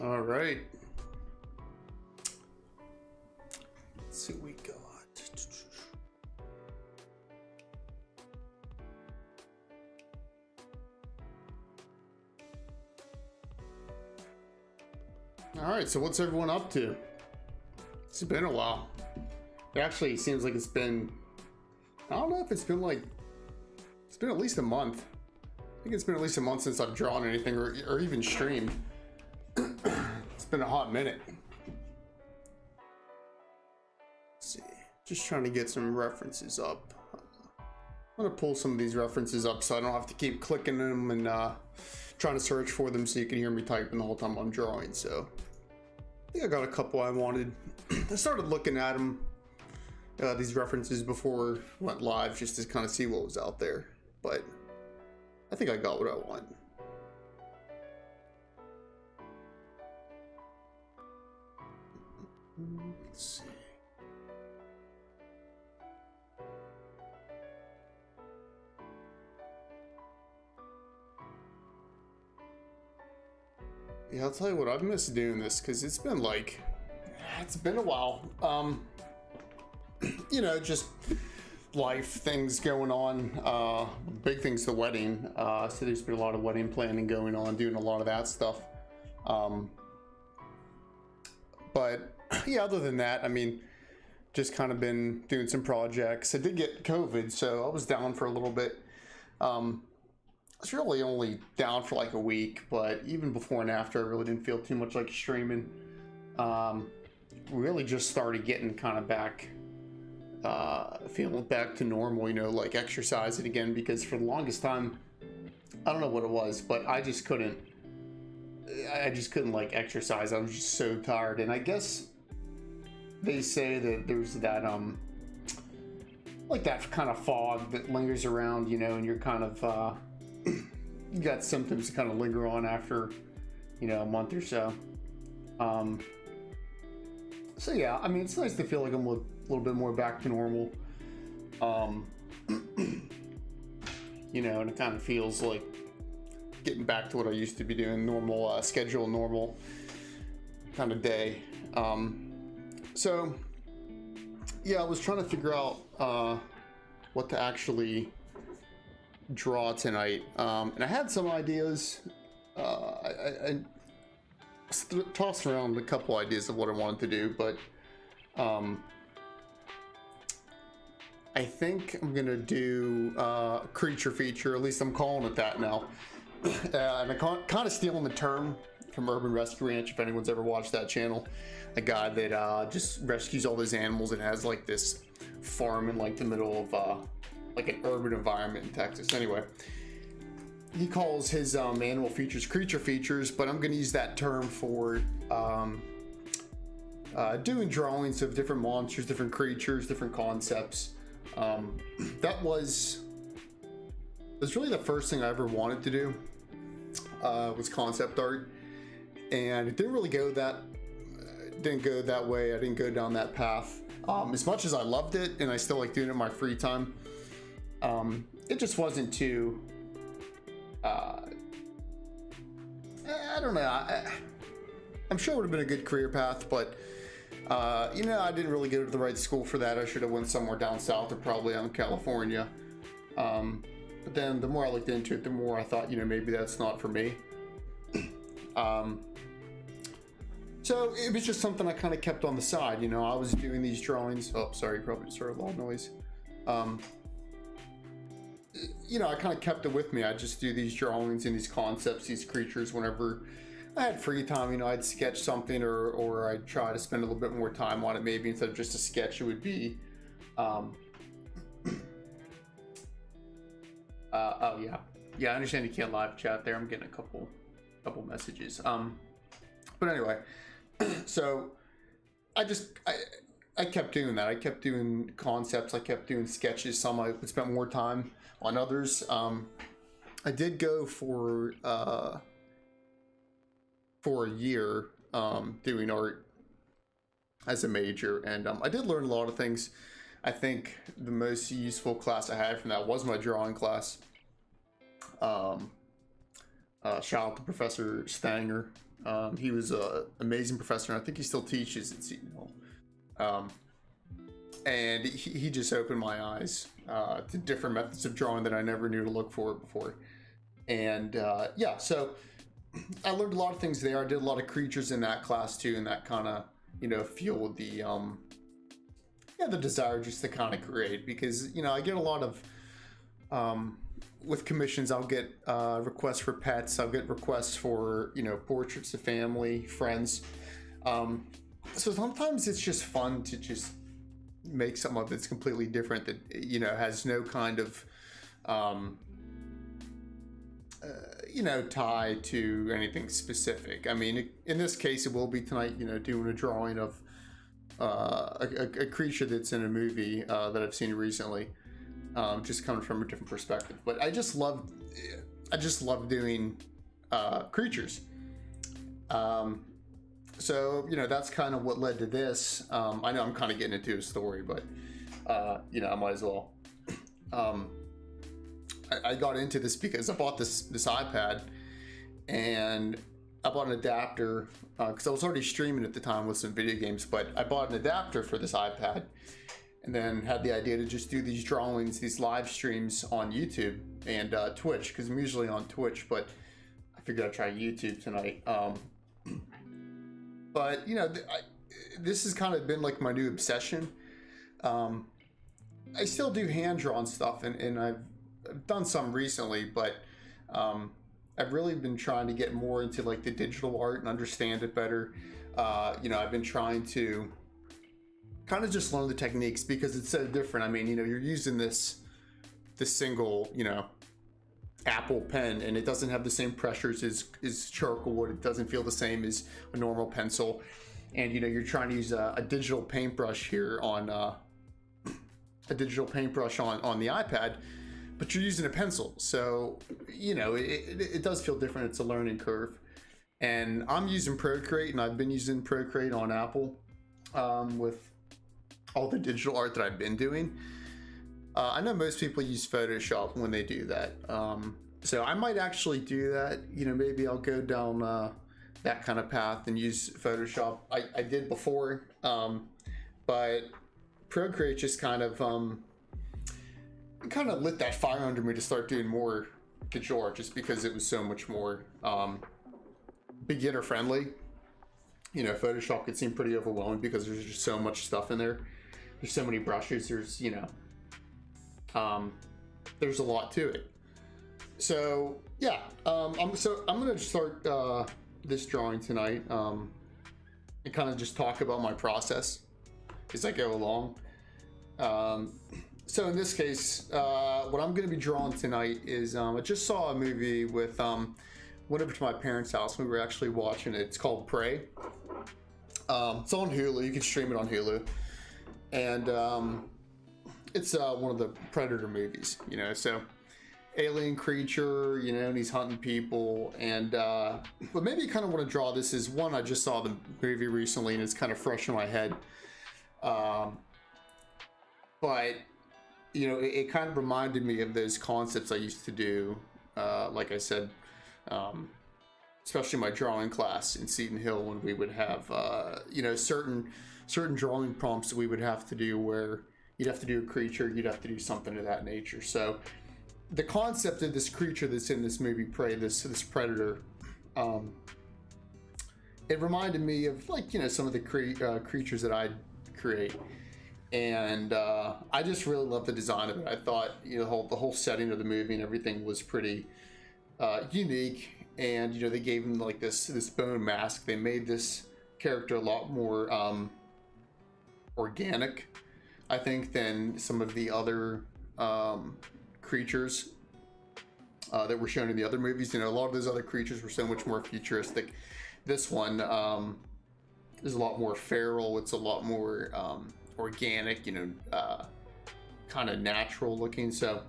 All right. Let's see what we got. All right, so what's everyone up to? It's been a while. It actually seems like it's been, I don't know if it's been at least a month. I think it's been at least a month since I've drawn anything or even streamed. It's been a hot minute. Let's see, just trying to get some references up. I'm gonna pull some of these references up so I don't have to keep clicking them and trying to search for them so you can hear me typing the whole time I'm drawing. So I think I got a couple I wanted. I started looking at them, these references, before I went live just to kind of see what was out there. But I think I got what I want. Let's see. Yeah, I'll tell you what, I've missed doing this because it's been a while. You know, just life things going on, big things, the wedding. So there's been a lot of wedding planning going on, doing a lot of that stuff. But yeah, other than that, I mean, just kind of been doing some projects. I did get COVID, so I was down for a little bit. I was really only down for like a week, but even before and after, I really didn't feel too much like streaming. Really just started getting kind of back, feeling back to normal, you know, like exercising again, because for the longest time, I don't know what it was, but I just couldn't like exercise. I was just so tired. And I guess they say that there's that, like that kind of fog that lingers around, you know, and you're kind of, you got symptoms that kind of linger on after, you know, a month or so. So yeah, I mean, it's nice to feel like I'm a little bit more back to normal. You know, and it kind of feels like getting back to what I used to be doing, normal schedule, normal kind of day. So yeah, I was trying to figure out what to actually draw tonight, and I had some ideas. I tossed around a couple ideas of what I wanted to do, but I think I'm gonna do a creature feature. At least I'm calling it that now. And I kind of stealing the term from Urban Rescue Ranch, if anyone's ever watched that channel. A guy that just rescues all those animals and has like this farm in like the middle of like an urban environment in Texas. Anyway, he calls his animal features creature features, but I'm going to use that term for doing drawings of different monsters, different creatures, different concepts. That was really the first thing I ever wanted to do, was concept art, and it didn't really go that way. I didn't go down that path. As much as I loved it, and I still like doing it in my free time, it just wasn't too, I don't know. I'm sure it would have been a good career path, but you know, I didn't really go to the right school for that. I should have went somewhere down south or probably out in California. But then the more I looked into it, the more I thought, you know, maybe that's not for me. So it was just something I kind of kept on the side. You know, I was doing these drawings. Oh, sorry, probably just heard a loud noise. You know, I kind of kept it with me. I'd just do these drawings and these concepts, these creatures, whenever I had free time. You know, I'd sketch something, or I'd try to spend a little bit more time on it. Maybe instead of just a sketch, it would be, oh yeah, I understand you can't live chat there. I'm getting a couple messages. But anyway, so I kept doing that. I kept doing concepts. I kept doing sketches. Some I would spend more time on, others. I did go for a year doing art as a major, and I did learn a lot of things. I think the most useful class I had from that was my drawing class. Shout out to Professor Stanger. He was an amazing professor, and I think he still teaches at Seton Hall. And he just opened my eyes to different methods of drawing that I never knew to look for before. And yeah, so I learned a lot of things there. I did a lot of creatures in that class too, and that kind of, you know, fueled the the desire just to kind of create, because, you know, I get a lot of with commissions. I'll get requests for pets. I'll get requests for, you know, portraits of family, friends. So sometimes it's just fun to just make something up that's completely different, that, you know, has no kind of you know, tie to anything specific. I mean, in this case, it will be tonight, you know, doing a drawing of a creature that's in a movie that I've seen recently, just coming from a different perspective. But I just love doing creatures. So, you know, that's kind of what led to this. I know I'm kind of getting into a story, but you know, I might as well. I got into this because I bought this iPad, and I bought an adapter because I was already streaming at the time with some video games, but I bought an adapter for this iPad, and then had the idea to just do these drawings, these live streams on YouTube and Twitch, because I'm usually on Twitch, but I figured I'd try YouTube tonight. But, you know, this has kind of been like my new obsession. I still do hand-drawn stuff, and I've done some recently, but I've really been trying to get more into like the digital art and understand it better. You know, I've been trying to kind of just learn the techniques, because it's so different. I mean, you know, you're using this single, you know, Apple pen, and it doesn't have the same pressures as charcoal wood. It doesn't feel the same as a normal pencil. And, you know, you're trying to use a digital paintbrush here on the iPad, but you're using a pencil. So, you know, it does feel different. It's a learning curve. And I'm using Procreate, and I've been using Procreate on Apple with all the digital art that I've been doing. I know most people use Photoshop when they do that. So I might actually do that. You know, maybe I'll go down that kind of path and use Photoshop. I did before, but Procreate just kind of lit that fire under me to start doing more digital art, just because it was so much more beginner friendly. You know, Photoshop could seem pretty overwhelming because there's just so much stuff in there. There's so many brushes. There's, you know, there's a lot to it. So yeah, I'm gonna start this drawing tonight and kind of just talk about my process as I go along. So in this case, what I'm going to be drawing tonight is I just saw a movie with went over to my parents' house. We were actually watching it. It's called Prey. It's on Hulu. You can stream it on Hulu, and it's one of the Predator movies. You know, so alien creature. You know, and he's hunting people. And but maybe you kind of want to draw this as one. I just saw the movie recently, and it's kind of fresh in my head. But you know, it kind of reminded me of those concepts I used to do, like I said, especially my drawing class in Seton Hill, when we would have, you know, certain drawing prompts that we would have to do, where you'd have to do a creature, you'd have to do something of that nature. So the concept of this creature that's in this movie, Prey, this predator, it reminded me of, like, you know, some of the creatures that I'd create. And I just really loved the design of it. I thought, you know, the whole setting of the movie and everything was pretty unique. And, you know, they gave him like this bone mask. They made this character a lot more organic, I think, than some of the other creatures that were shown in the other movies. You know, a lot of those other creatures were so much more futuristic. This one is a lot more feral. It's a lot more organic, you know, kind of natural looking. So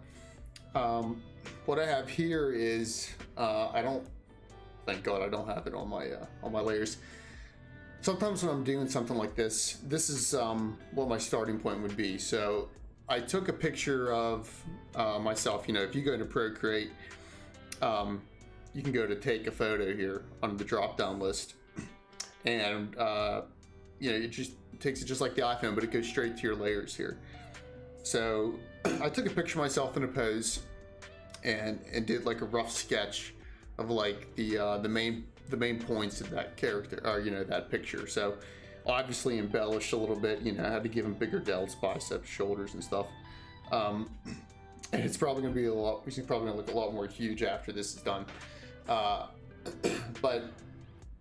what I have here is thank God I don't have it on my layers. Sometimes when I'm doing something like this is what my starting point would be. So I took a picture of myself. You know, if you go into Procreate, you can go to take a photo here on the drop down list, and you know, it just takes it just like the iPhone, but it goes straight to your layers here. So I took a picture of myself in a pose and did like a rough sketch of like the main points of that character, or you know, that picture. So obviously embellished a little bit, you know, I had to give him bigger delts, biceps, shoulders and stuff. And it's probably gonna be he's probably gonna look a lot more huge after this is done. But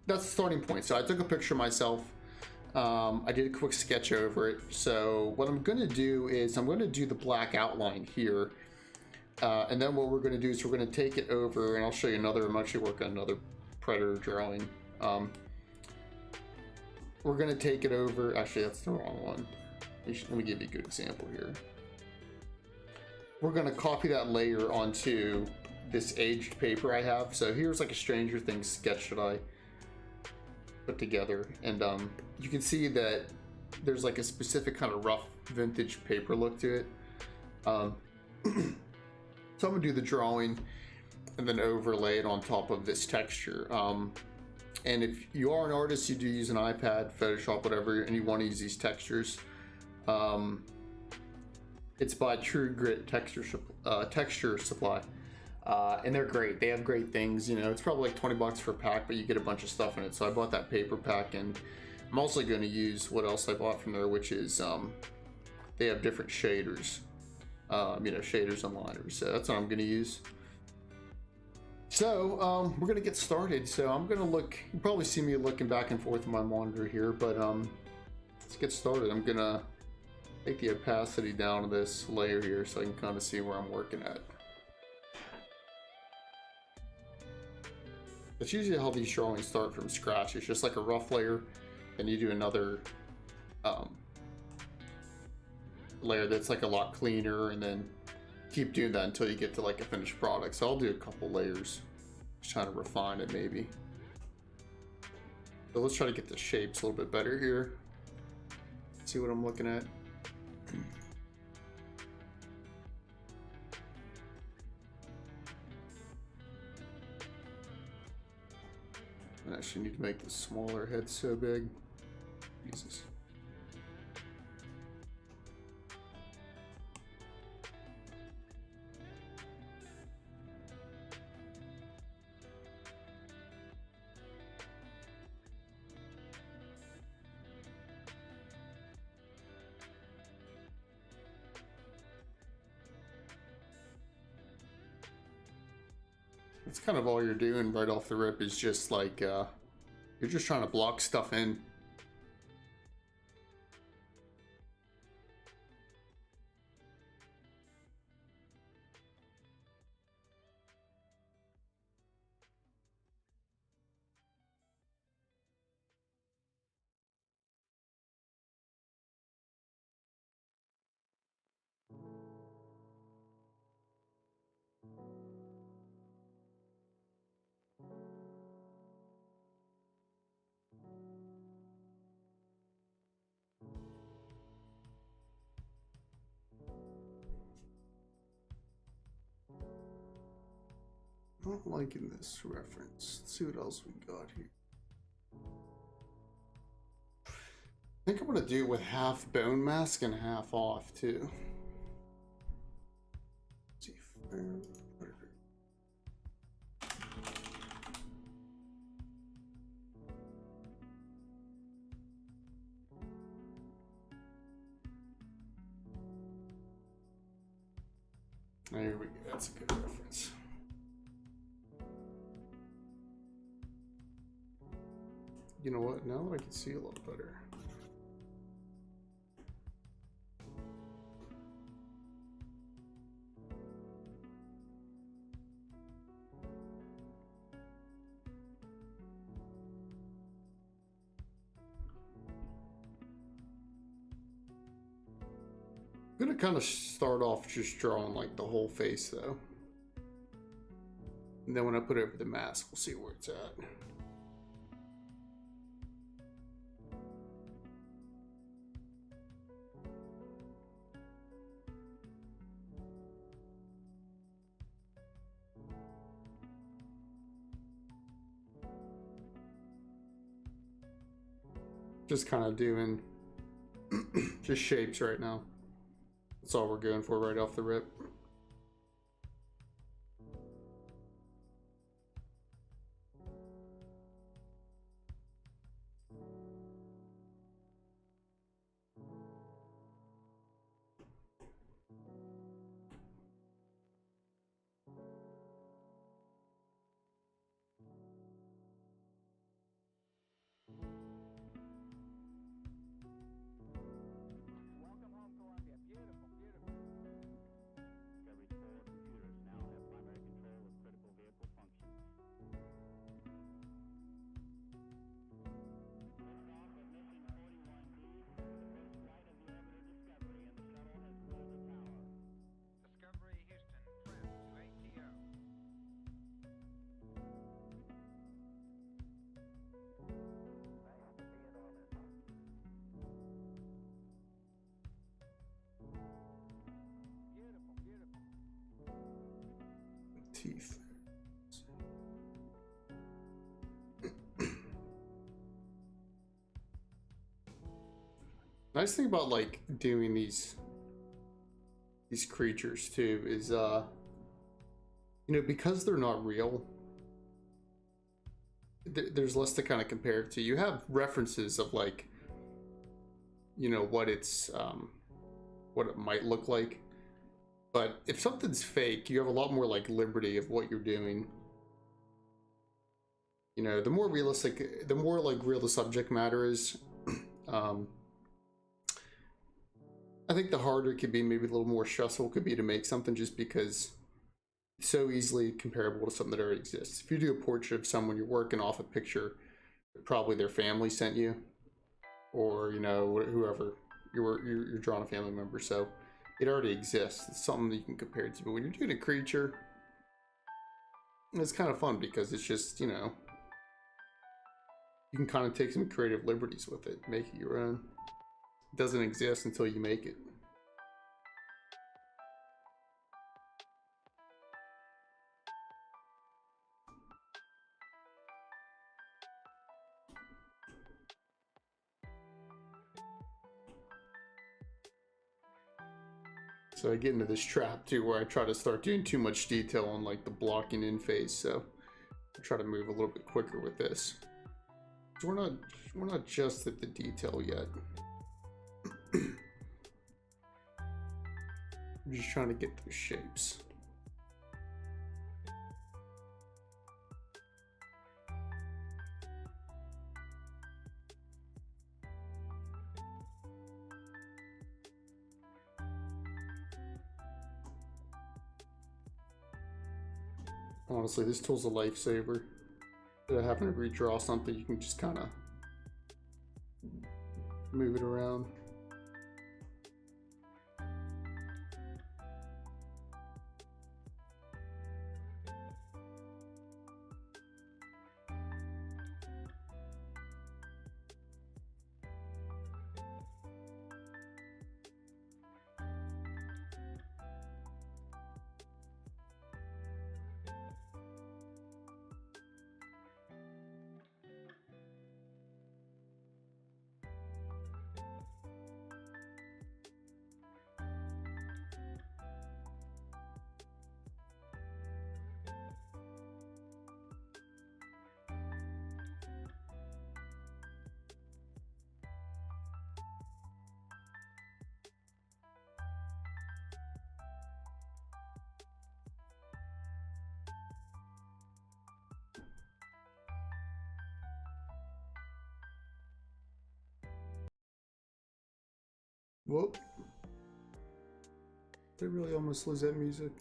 that's the starting point. So I took a picture of myself. I did a quick sketch over it. So what I'm gonna do is I'm gonna do the black outline here. And then what we're gonna do is we're gonna take it over, and I'll show you another, I'm actually working on another Predator drawing. We're gonna take it over, actually that's the wrong one. Let me give you a good example here. We're gonna copy that layer onto this aged paper I have. So here's like a Stranger Things sketch that I put together, and you can see that there's like a specific kind of rough vintage paper look to it. So I'm gonna do the drawing and then overlay it on top of this texture. And if you are an artist, you do use an iPad, Photoshop, whatever, and you want to use these textures, it's by True Grit Texture Supply. And they're great. They have great things. You know, it's probably like 20 bucks for a pack, but you get a bunch of stuff in it. So I bought that paper pack, and I'm also going to use what else I bought from there, which is they have different shaders, you know, shaders and liners. So that's what I'm going to use. So we're going to get started. So I'm going to look, you probably see me looking back and forth on my monitor here, but let's get started. I'm going to take the opacity down to this layer here so I can kind of see where I'm working at. That's usually how these drawings start from scratch. It's just like a rough layer, and you do another layer that's like a lot cleaner, and then keep doing that until you get to like a finished product. So I'll do a couple layers, just trying to refine it maybe. So let's try to get the shapes a little bit better here. See what I'm looking at. I actually need to make the smaller head so big. Jesus. That's kind of all you're doing right off the rip, is just like you're just trying to block stuff in. Not liking this reference. Let's see what else we got here. I think I'm gonna do it with half bone mask and half off too. Let's see. There we go. That's a good reference. You know what? Now that I can see a lot better. I'm gonna kind of start off just drawing like the whole face though. And then when I put it over the mask, we'll see where it's at. Just kind of doing just shapes right now. That's all we're going for right off the rip. Teeth. Nice thing about like doing these creatures too is you know, because they're not real, there's less to kind of compare it to. You have references of like, you know, what it's what it might look like. But if something's fake, you have a lot more like liberty of what you're doing. You know, the more realistic, the more like real the subject matter is, I think the harder it could be, maybe a little more stressful it could be to make something, just because it's so easily comparable to something that already exists. If you do a portrait of someone, you're working off a picture, probably their family sent you, or you know, whoever you're drawing a family member, so it already exists. It's something that you can compare it to. But when you're doing a creature, it's kind of fun because it's just, you know, you can kind of take some creative liberties with it, make it your own. It doesn't exist until you make it. So I get into this trap too, where I try to start doing too much detail on like the blocking in phase. So I try to move a little bit quicker with this. So we're not just at the detail yet. I'm just trying to get those shapes. Honestly, this tool's a lifesaver. If I happen to redraw something, you can just kind of move it around. Whoop. Did I really almost lose that music?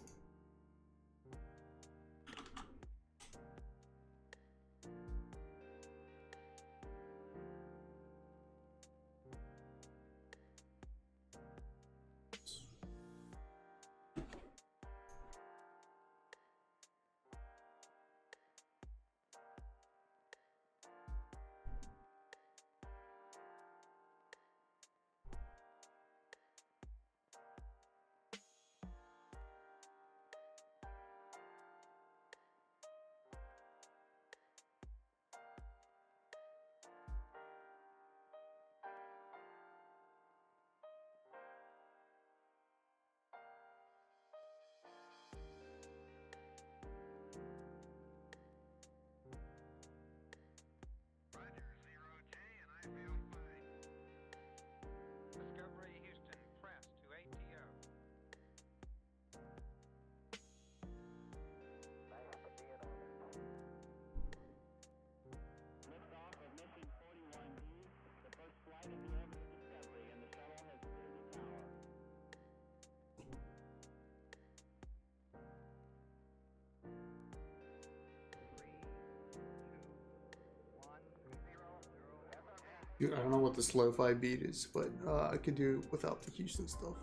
Dude, I don't know what this lo-fi beat is, but I could do without the Houston stuff.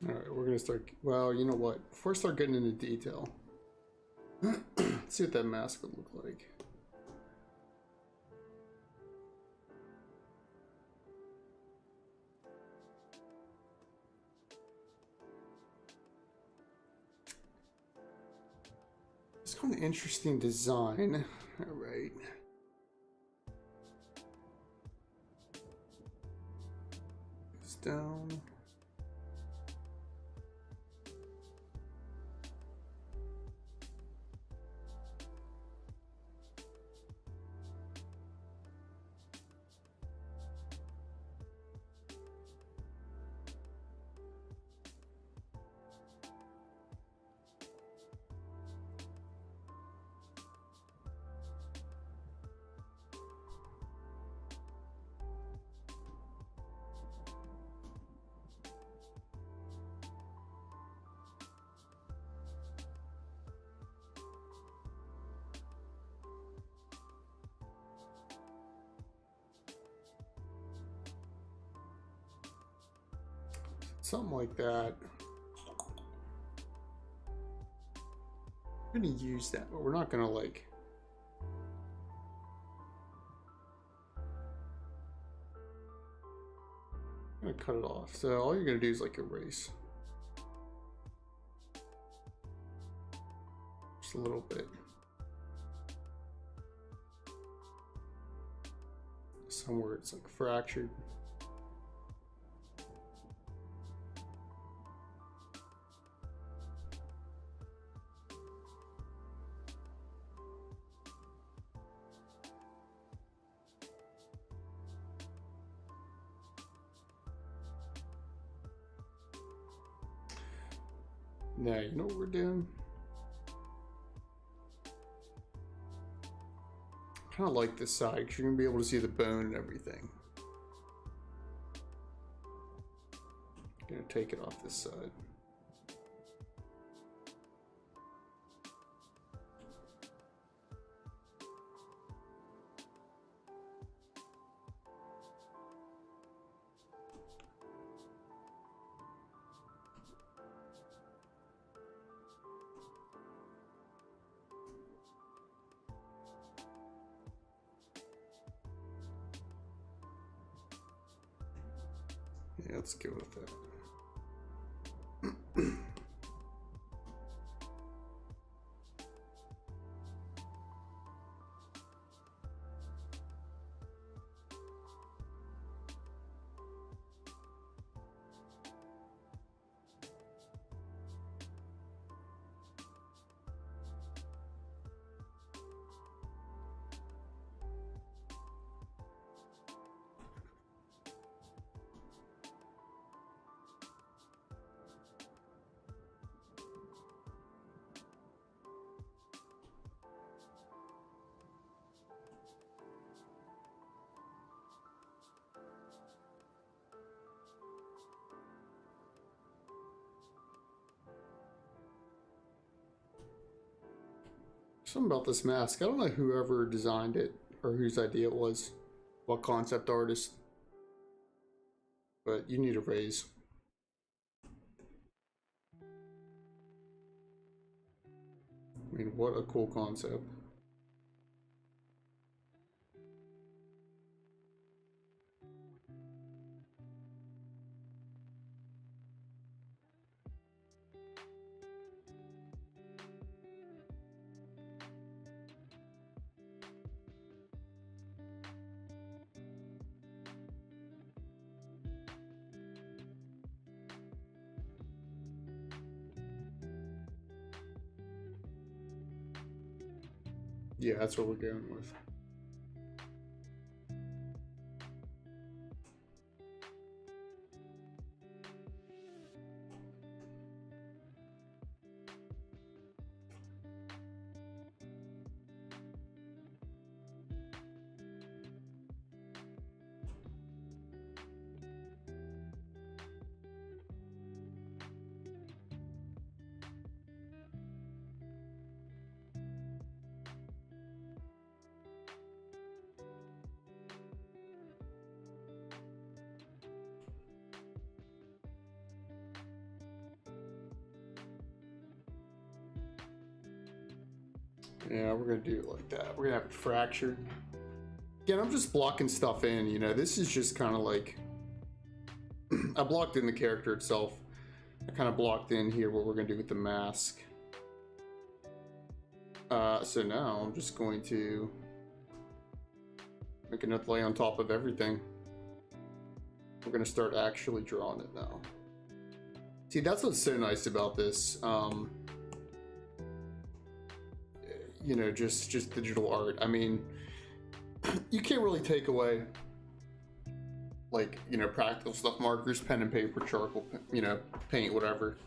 All right, we're gonna start. Well, you know what? Before I start getting into detail, let's see what that mask would look like. It's kind of interesting design. All right. It's down. Something like that. We're gonna use that, but we're not gonna like. I'm gonna cut it off. So all you're gonna do is like erase. Just a little bit. Somewhere it's like fractured. Now, you know what we're doing? Kind of like this side because you're gonna be able to see the bone and everything. Gonna take it off this side. Yeah, let's go with that. Something about this mask. I don't know whoever designed it or whose idea it was. What concept artist. But you need a raise. what a cool concept. Yeah, that's what we're going with. Yeah, we're gonna do it like that. We're gonna have it fractured. Again, I'm just blocking stuff in, you know, this is just kind of like, I blocked in the character itself. I kind of blocked in here what we're gonna do with the mask. So now I'm just going to make another lay on top of everything. We're gonna start actually drawing it now. See, that's what's so nice about this. You know, just digital art. I mean, you can't really take away, like, you know, practical stuff, markers, pen and paper, charcoal, you know, paint, whatever.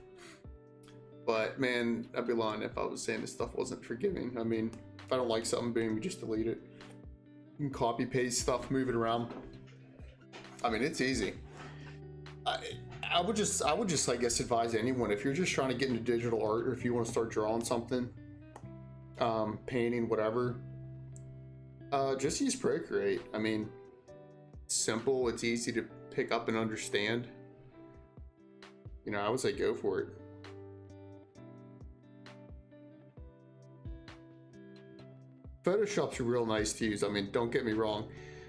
But man, I'd be lying if I was saying this stuff wasn't forgiving. I mean, if I don't like something, boom, you just delete it. You can copy paste stuff, move it around. I mean, it's easy. I would just, I guess, advise anyone, if you're just trying to get into digital art, or if you want to start drawing something, painting, whatever, just use Procreate. I mean, it's simple, it's easy to pick up and understand. You know, I would say go for it. Photoshop's real nice to use. I mean, don't get me wrong,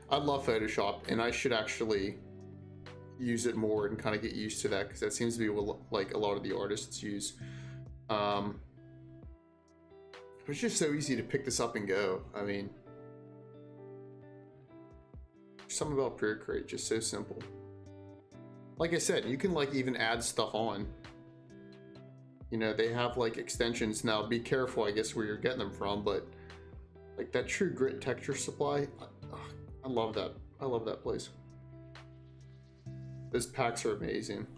I love Photoshop, and I should actually use it more and kind of get used to that, because that seems to be what, like, a lot of the artists use. It's just so easy to pick this up and go. I mean, something about Procreate, just so simple. Like I said, you can like even add stuff on. You know, they have like extensions now. Be careful, I guess, where you're getting them from, but like that True Grit texture supply, I love that. I love that place. Those packs are amazing.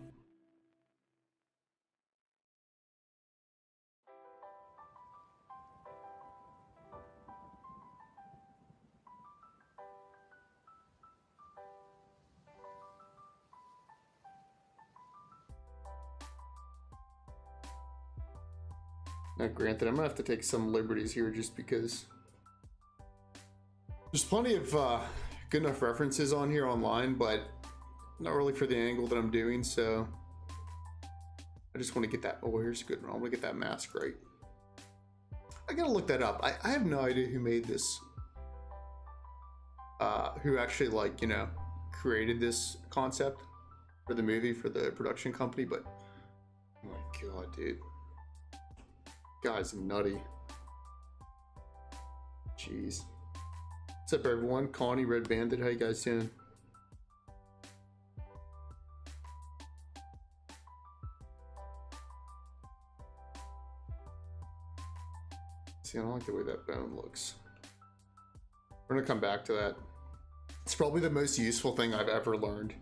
Now, granted, I'm gonna have to take some liberties here just because there's plenty of good enough references on here online, but not really for the angle that I'm doing, so I just want to get that. Oh, here's a good one. I want to get that mask right. I gotta look that up. I have no idea who made this. Who actually, like, you know, created this concept for the movie, for the production company, but oh my god, dude. Guy's nutty. Jeez. What's up, everyone? Connie, Red Bandit, how you guys doing? See, I don't like the way that bone looks. We're gonna come back to that. It's probably the most useful thing I've ever learned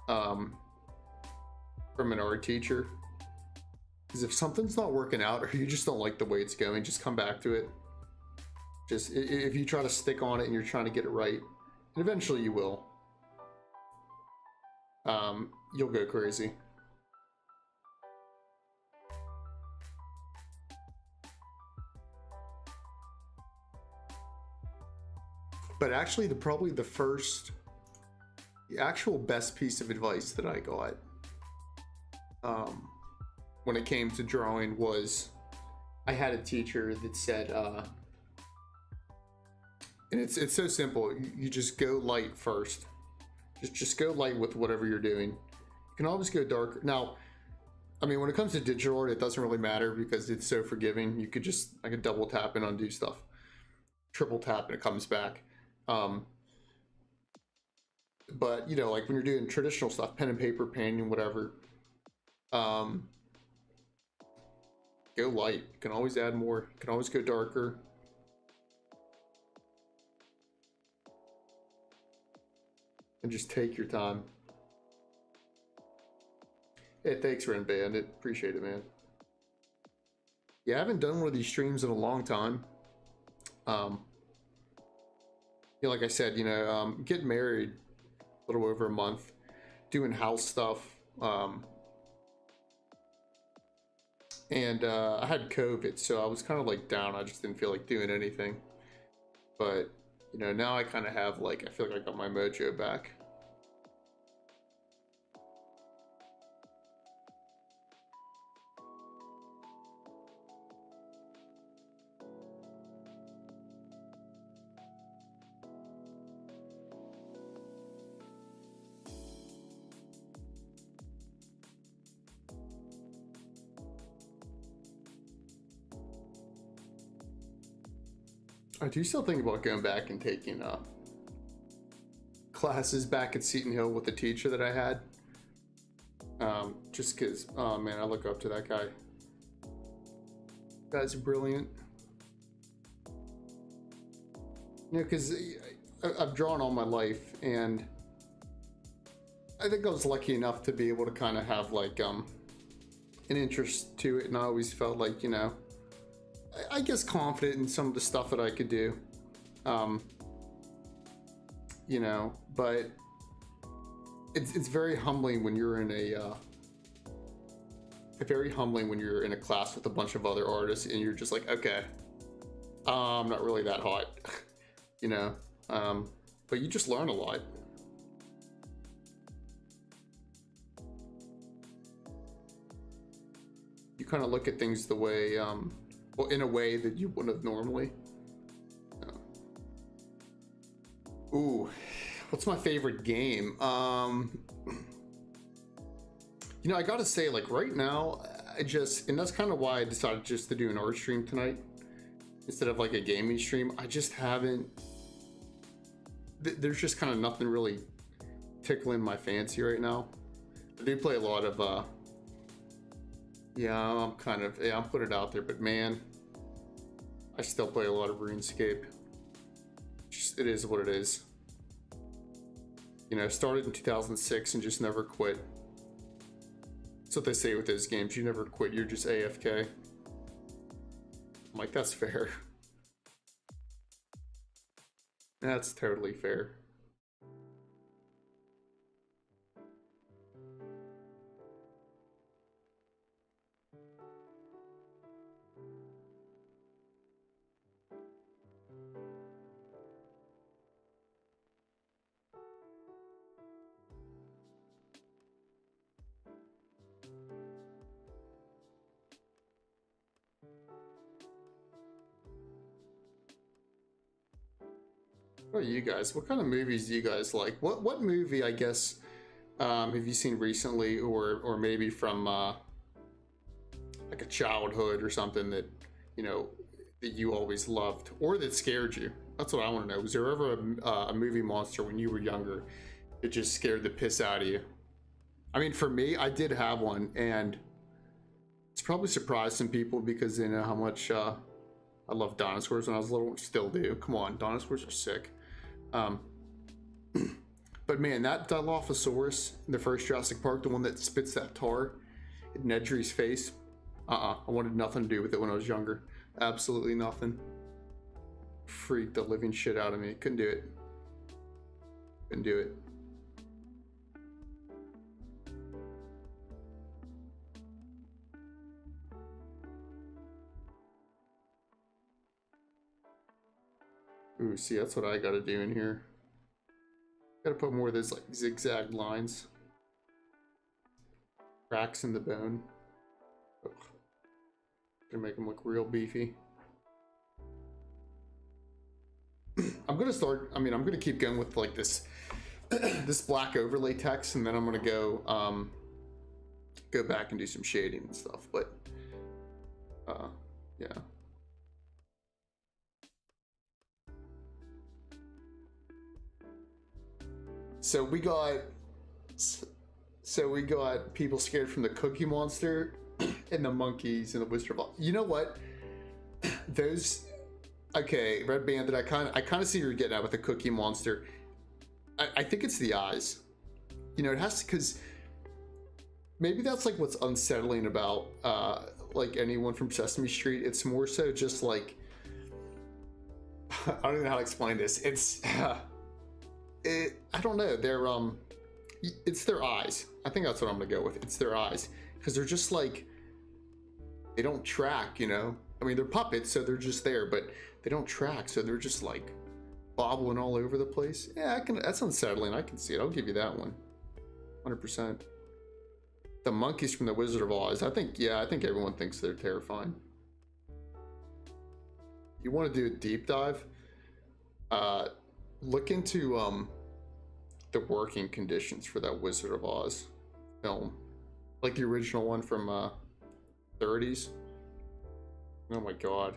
from an art teacher. Because if something's not working out, or you just don't like the way it's going, just come back to it. Just, if you try to stick on it and you're trying to get it right, and eventually you will, you'll go crazy. But actually, probably the actual best piece of advice that I got when it came to drawing was I had a teacher that said, and it's so simple. You just go light first. Just go light with whatever you're doing. You can always go darker. Now, I mean, when it comes to digital art, it doesn't really matter because it's so forgiving. You could just like a double tap and undo stuff, triple tap and it comes back. But you know, like when you're doing traditional stuff, pen and paper painting, whatever, go light. You can always add more. You can always go darker. And just take your time. Hey, thanks, Ren Bandit. Appreciate it, man. Yeah, I haven't done one of these streams in a long time. You know, like I said, you know, getting married a little over a month, doing house stuff. And I had COVID, so I was kind of like down. I just didn't feel like doing anything. But, you know, now I kind of have like, I feel like I got my mojo back. I do still think about going back and taking classes back at Seton Hill with the teacher that I had. Just because, oh man, I look up to that guy. Guy's brilliant. You know, because I've drawn all my life, and I think I was lucky enough to be able to kind of have like an interest to it, and I always felt like, you know, I guess confident in some of the stuff that I could do, you know, but it's very humbling when you're in very humbling when you're in a class with a bunch of other artists and you're just like, okay, I'm not really that hot, you know, but you just learn a lot. You kind of look at things the way, well, in a way that you wouldn't have normally. Ooh, what's my favorite game? You know, I gotta say, like right now, and that's kind of why I decided just to do an art stream tonight instead of like a gaming stream. I just haven't, there's just kind of nothing really tickling my fancy right now. I do play a lot of, yeah, I'm putting it out there, but man, I still play a lot of RuneScape. Just, it is what it is. You know, I started in 2006 and just never quit. That's what they say with those games. You never quit, you're just AFK. I'm like, that's fair. That's totally fair. What about you guys? What kind of movies do you guys like? What movie, I guess, have you seen recently, or maybe from like a childhood or something that, you know, that you always loved or that scared you? That's what I want to know. Was there ever a movie monster when you were younger that just scared the piss out of you? I mean, for me, I did have one, and it's probably surprised some people because they know how much I loved dinosaurs when I was little. Still do. Come on, dinosaurs are sick. But man, that Dilophosaurus in the first Jurassic Park, the one that spits that tar in Nedry's face, I wanted nothing to do with it when I was younger. Absolutely nothing. Freaked the living shit out of me. Couldn't do it. Couldn't do it. Ooh, see, that's what I gotta do in here. Gotta put more of those like zigzag lines. Cracks in the bone. Ugh. Gonna make them look real beefy. I'm gonna keep going with like this this black overlay text, and then I'm gonna go go back and do some shading and stuff. But yeah. So we got people scared from the Cookie Monster and the monkeys and the Wizard of Oz. You know what? Those, okay, Red Bandit. I kind of see what you're getting at with the Cookie Monster. I think it's the eyes. You know, it has to, because maybe that's like what's unsettling about like anyone from Sesame Street. It's more so just like I don't even know how to explain this. It's I don't know. It's their eyes. I think that's what I'm gonna go with. It's their eyes, because they're just like, they don't track, you know. I mean, they're puppets, so they're just there, but they don't track, so they're just like bobbling all over the place. Yeah, that's unsettling. I can see it. I'll give you that one, 100%. The monkeys from the Wizard of Oz. I think everyone thinks they're terrifying. You want to do a deep dive? Look into the working conditions for that Wizard of Oz film, like the original one from 30s. Oh my god,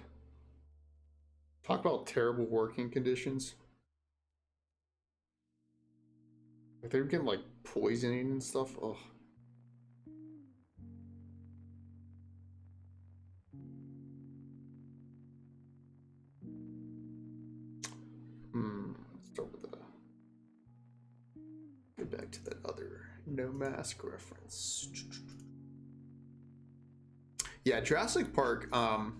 talk about terrible working conditions. Like, they were getting like poisoning and stuff. Oh. Let's start with go back to that other no mask reference. Yeah, Jurassic Park. Oh,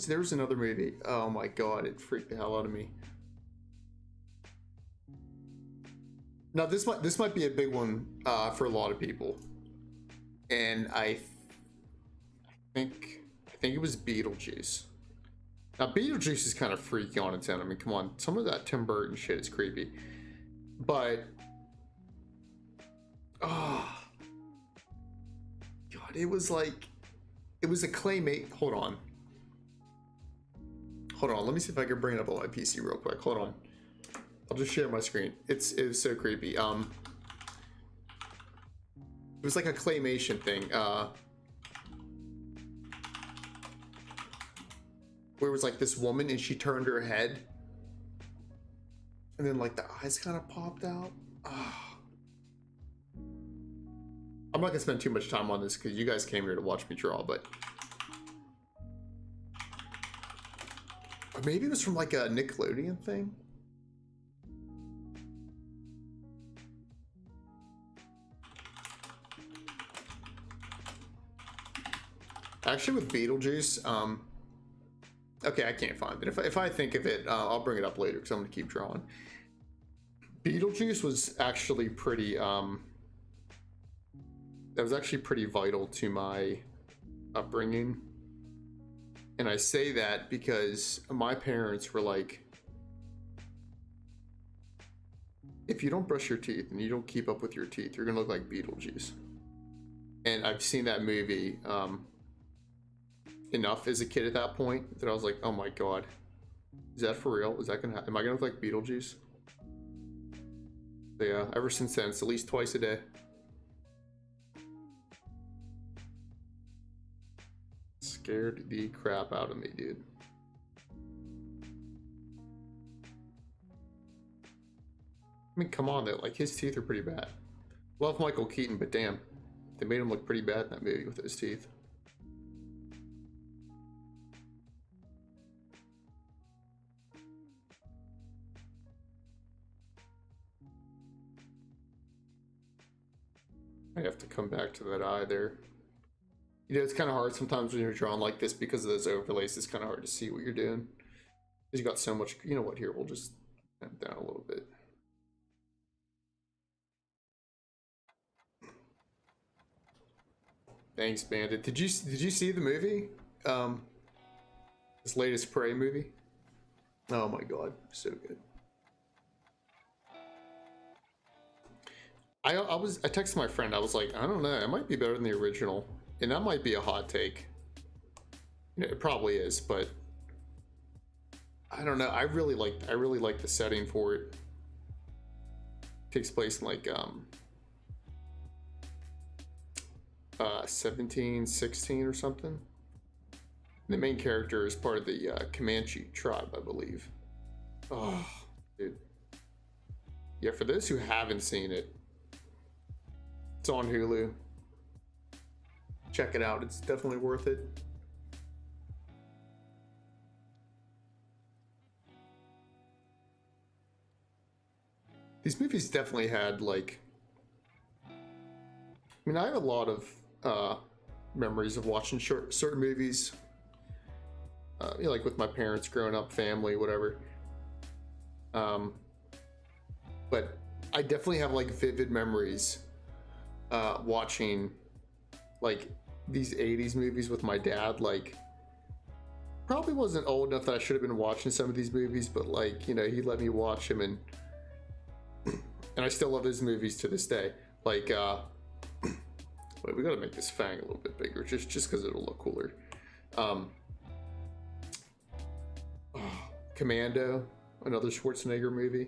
there was another movie. Oh my god, it freaked the hell out of me. Now this might be a big one for a lot of people, and I think it was Beetlejuice. Now Beetlejuice is kind of freaky on its own. I mean, come on, some of that Tim Burton shit is creepy, but oh god, it was a claymate. Hold on, let me see if I can bring it up on my PC real quick. Hold on, I'll just share my screen. It was so creepy. It was like a claymation thing, where it was like this woman and she turned her head, and then like the eyes kind of popped out. I'm not gonna spend too much time on this because you guys came here to watch me draw, but or maybe it was from like a Nickelodeon thing. Actually, with Beetlejuice, okay, I can't find it. If I think of it, I'll bring it up later because I'm gonna keep drawing. Beetlejuice was actually pretty that was actually pretty vital to my upbringing. And I say that because my parents were like, if you don't brush your teeth and you don't keep up with your teeth, you're gonna look like Beetlejuice. And I've seen that movie enough as a kid at that point that I was like, oh my god, is that for real? Is that gonna am I gonna look like Beetlejuice? So yeah, ever since then, it's at least twice a day. Scared the crap out of me, dude. I mean, come on, though. Like, his teeth are pretty bad. Love Michael Keaton, but damn, they made him look pretty bad in that movie with those teeth. I have to come back to that eye there. You know, it's kind of hard sometimes when you're drawing like this because of those overlays. It's kind of hard to see what you're doing because you got so much. You know what? Here, we'll just tamp down a little bit. Thanks, Bandit. Did you see the movie? This latest Prey movie. Oh my god, so good. I texted my friend. I was like, I don't know. It might be better than the original. And that might be a hot take. You know, it probably is, but I don't know. I really like the setting for it. Takes place in like 1716 or something. The main character is part of the Comanche tribe, I believe. Oh, dude. Yeah, for those who haven't seen it, it's on Hulu. Check it out. It's definitely worth it. These movies definitely had like, I mean, I have a lot of memories of watching certain movies, you know, like with my parents growing up, family, whatever. But I definitely have like vivid memories watching like these 80s movies with my dad. Like, probably wasn't old enough that I should have been watching some of these movies, but like, you know, he let me watch them, and I still love those movies to this day. Like, wait, we gotta make this fang a little bit bigger, just because it'll look cooler. Commando, another Schwarzenegger movie.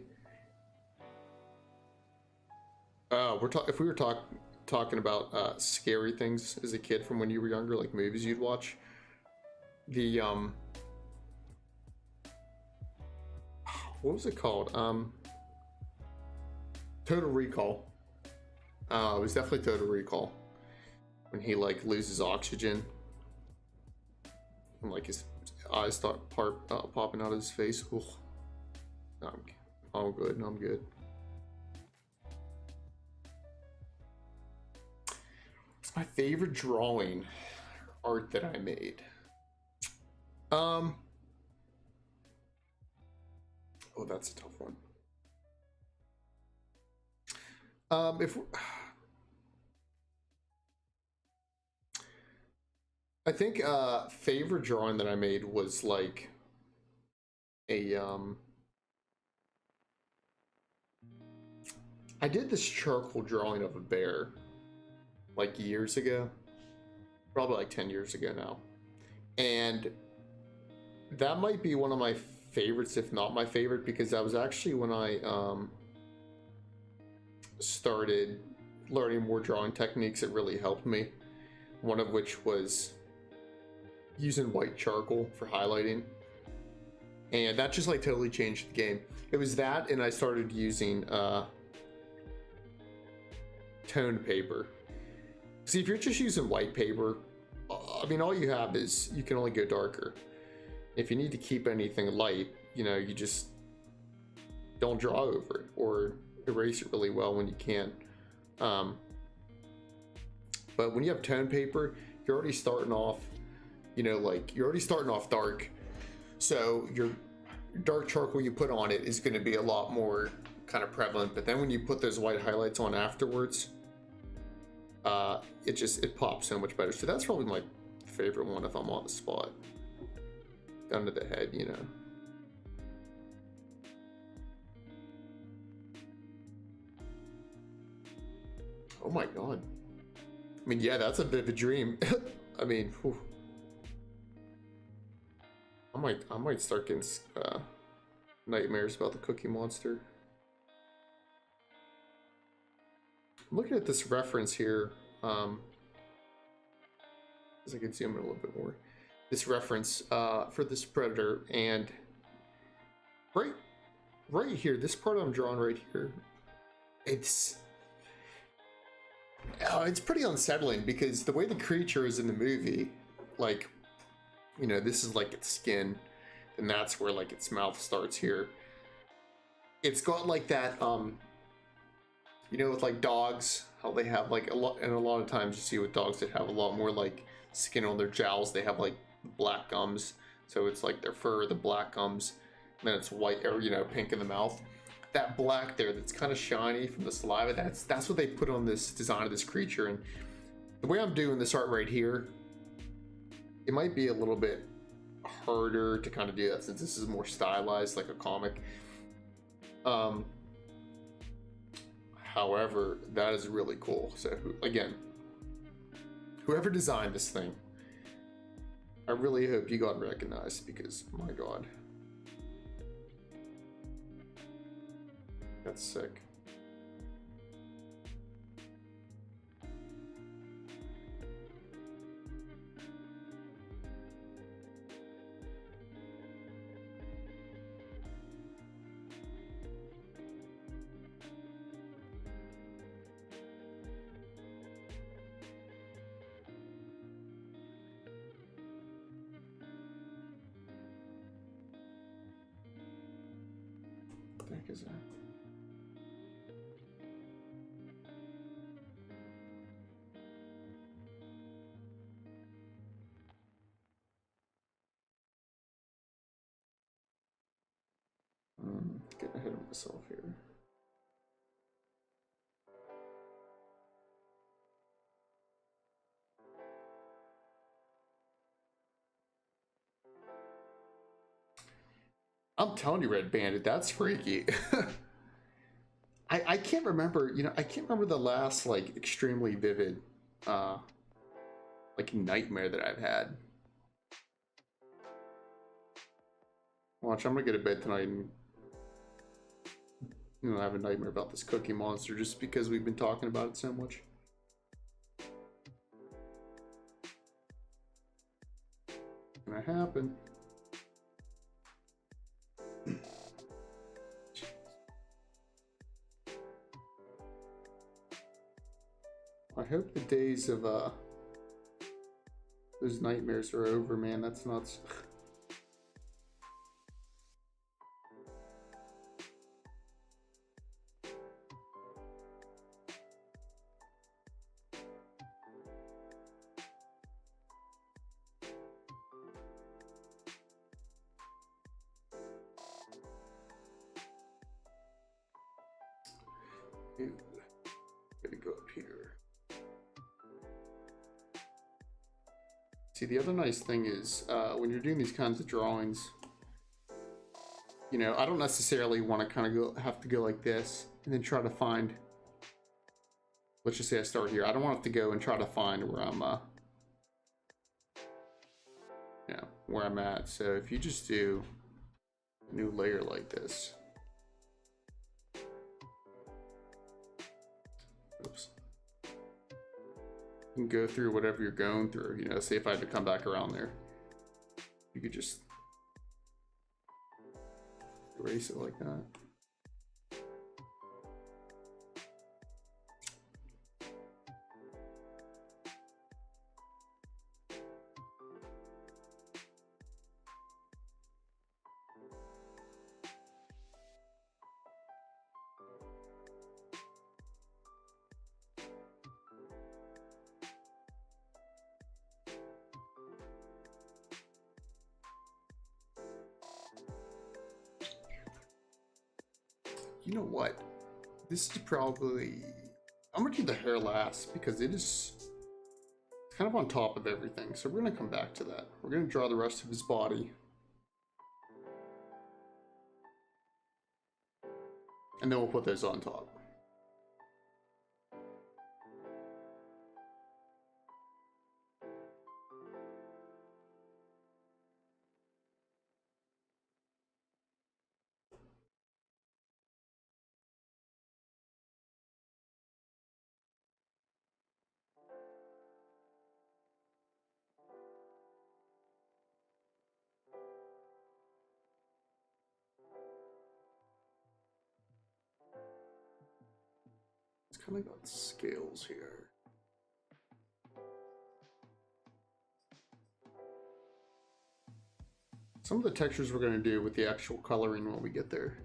If we were talking about scary things as a kid from when you were younger, like movies you'd watch, the what was it called? Total Recall. It was definitely Total Recall, when he like loses oxygen and like his eyes start popping out of his face. Ooh. I'm good. I'm good. It's my favorite drawing art that I made. Oh, that's a tough one. I think favorite drawing that I made was like a I did this charcoal drawing of a bear like years ago, probably like 10 years ago now, and that might be one of my favorites, if not my favorite, because that was actually when I started learning more drawing techniques that really helped me, one of which was using white charcoal for highlighting, and that just like totally changed the game. It was that, and I started using toned paper. See, if you're just using white paper, I mean, all you have is, you can only go darker. If you need to keep anything light, you know, you just don't draw over it or erase it really well when you can. But when you have toned paper, you're already starting off, you know, like you're already starting off dark. So your dark charcoal you put on it is going to be a lot more kind of prevalent. But then when you put those white highlights on afterwards, it pops so much better. So that's probably my favorite one if I'm on the spot. Gun to the head, you know. Oh my god. I mean, yeah, that's a bit of a dream. I mean, whew. I might start getting nightmares about the Cookie Monster. I'm looking at this reference here. As I can zoom in a little bit more. This reference for this predator, and right here, this part I'm drawing right here, it's pretty unsettling, because the way the creature is in the movie, like, you know, this is like its skin, and that's where like its mouth starts here. It's got like that, you know, with like dogs, how they have like a lot of times you see with dogs that have a lot more like skin on their jowls, they have like black gums, so it's like their fur, the black gums, and then it's white, or you know, pink in the mouth. That black there that's kind of shiny from the saliva, that's what they put on this design of this creature. And the way I'm doing this art right here, it might be a little bit harder to kind of do that since this is more stylized like a comic. However, that is really cool. So again, whoever designed this thing, I really hope you got recognized because, my God. That's sick. What the heck is that? Getting ahead of myself here. I'm telling you, Red Bandit, that's freaky. I can't remember, you know, I can't remember the last like extremely vivid like nightmare that I've had. Watch, I'm gonna get to bed tonight and I have a nightmare about this Cookie Monster just because we've been talking about it so much. It's gonna happen. I hope the days of those nightmares are over, man. That's nuts. Ew. Gotta go up here. See, the other nice thing is when you're doing these kinds of drawings, you know, I don't necessarily want to kind of have to go like this and then try to find, let's just say I start here. I don't want to go and try to find where I'm, you know, where I'm at. So if you just do a new layer like this. Oops. You can go through whatever you're going through, you know, say if I had to come back around there, you could just erase it like that. You know what? This is probably, I'm gonna do the hair last because it's kind of on top of everything. So we're gonna come back to that. We're gonna draw the rest of his body. And then we'll put those on top. It's kind of got scales here. Some of the textures we're going to do with the actual coloring when we get there.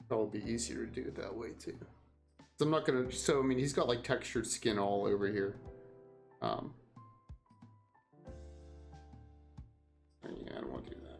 That'll be easier to do it that way too. So I'm not going to, so I mean, he's got like textured skin all over here. Yeah, I don't want to do that.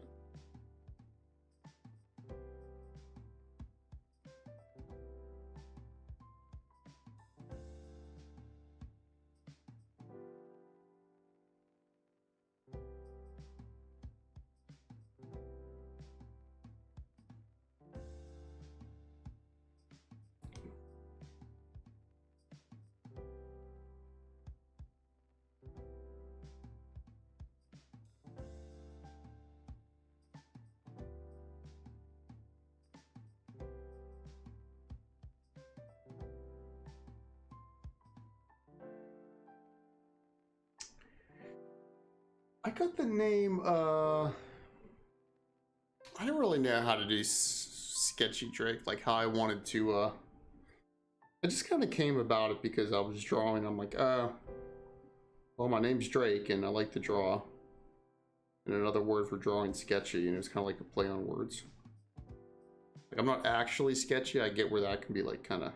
got the name, I don't really know how to do sketchy Drake, like how I wanted to, I just kind of came about it because I was drawing. I'm like, well, my name's Drake and I like to draw. And another word for drawing sketchy, and it's kind of like a play on words. Like, I'm not actually sketchy. I get where that can be like kind of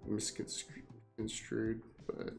misconstrued, but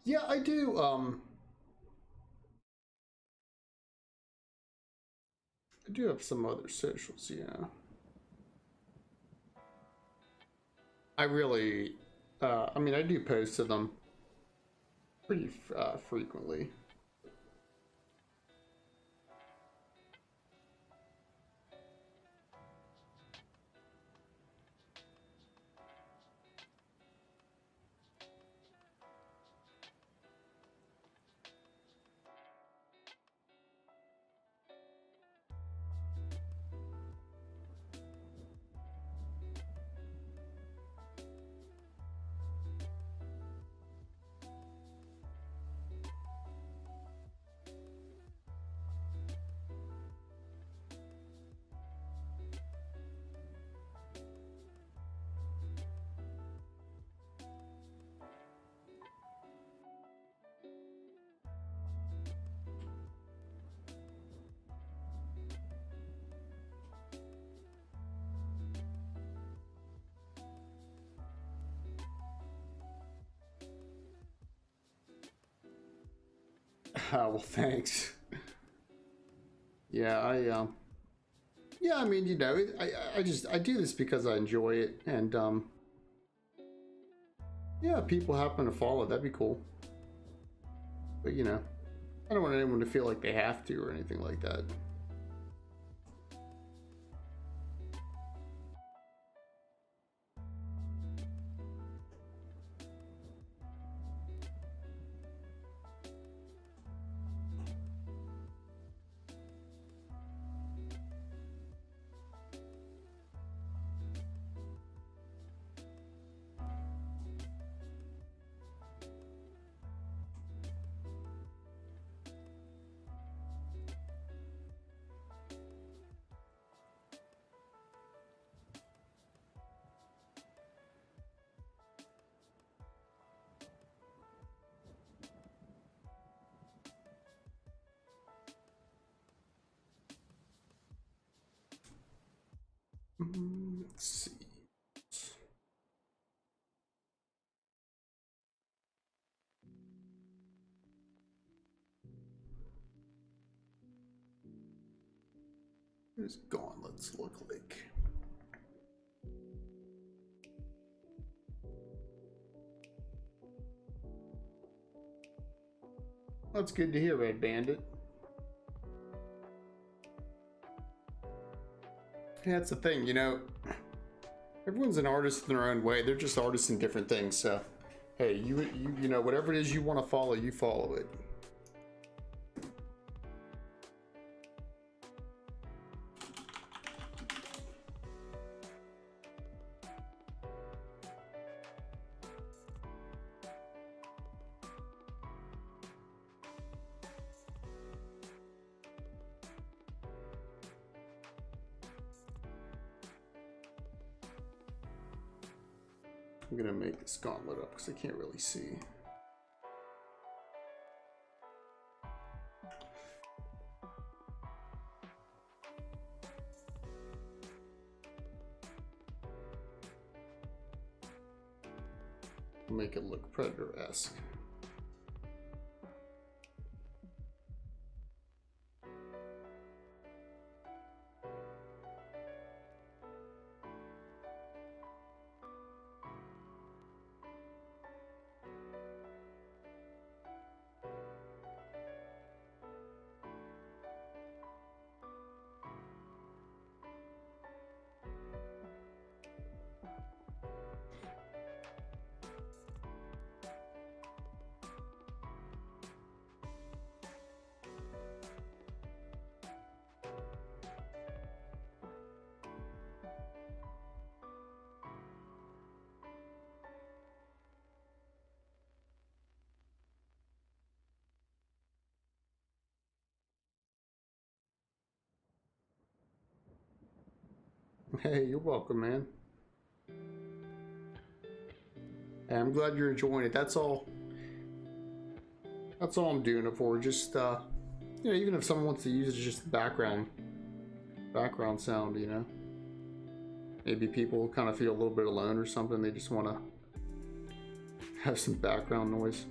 yeah, I do. I do have some other socials. Yeah, I really. I mean, I do post to them pretty frequently. Well, thanks. Yeah, yeah, I mean, you know, I do this because I enjoy it, and yeah, people happen to follow, that'd be cool. But you know, I don't want anyone to feel like they have to or anything like that. Let's see. What does gauntlets look like? That's good to hear, Red Bandit. Yeah, that's the thing, you know, everyone's an artist in their own way. They're just artists in different things. So, hey, you know, whatever it is you want to follow, you follow it. I'm gonna make this gauntlet up because I can't really see. make it look Predator-esque. Hey, you're welcome, man. Hey, I'm glad you're enjoying it. That's all. That's all I'm doing it for. Just, you know, even if someone wants to use it as just background sound, you know. Maybe people kind of feel a little bit alone or something. They just want to have some background noise.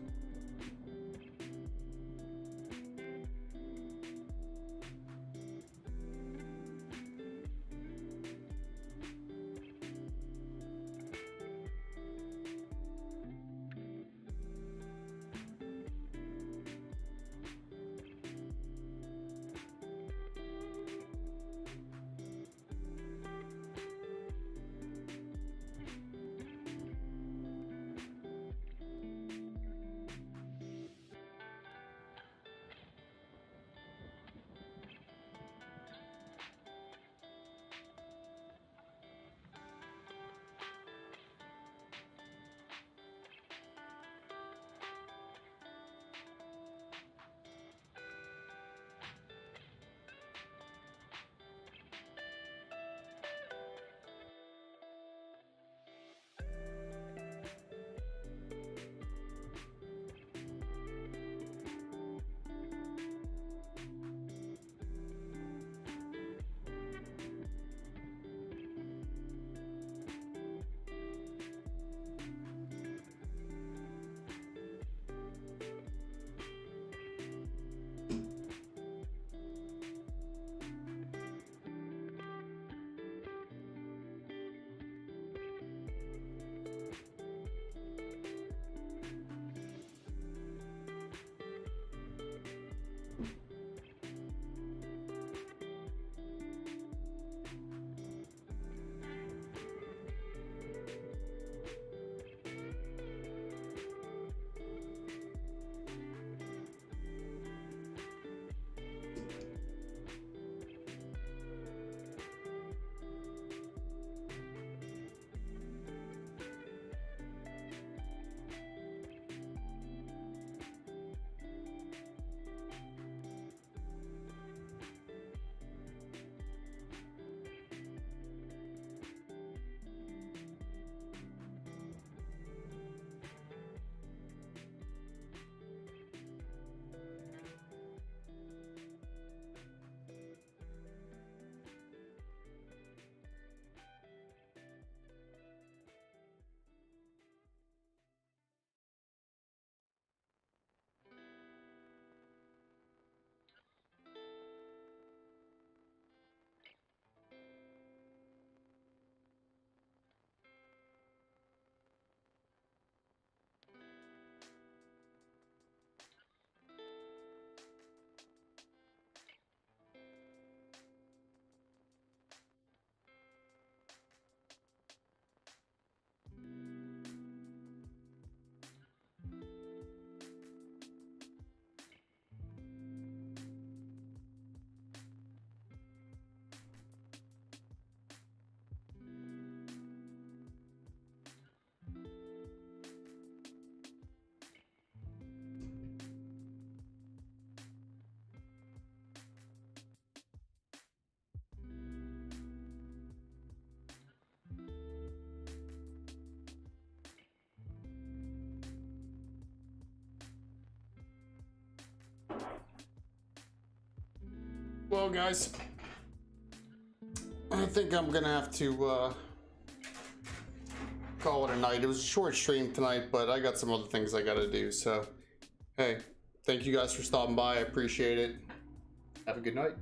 Well, guys, I think I'm gonna have to call it a night. It was a short stream tonight, but I got some other things I gotta do. So, hey, thank you guys for stopping by. I appreciate it. Have a good night.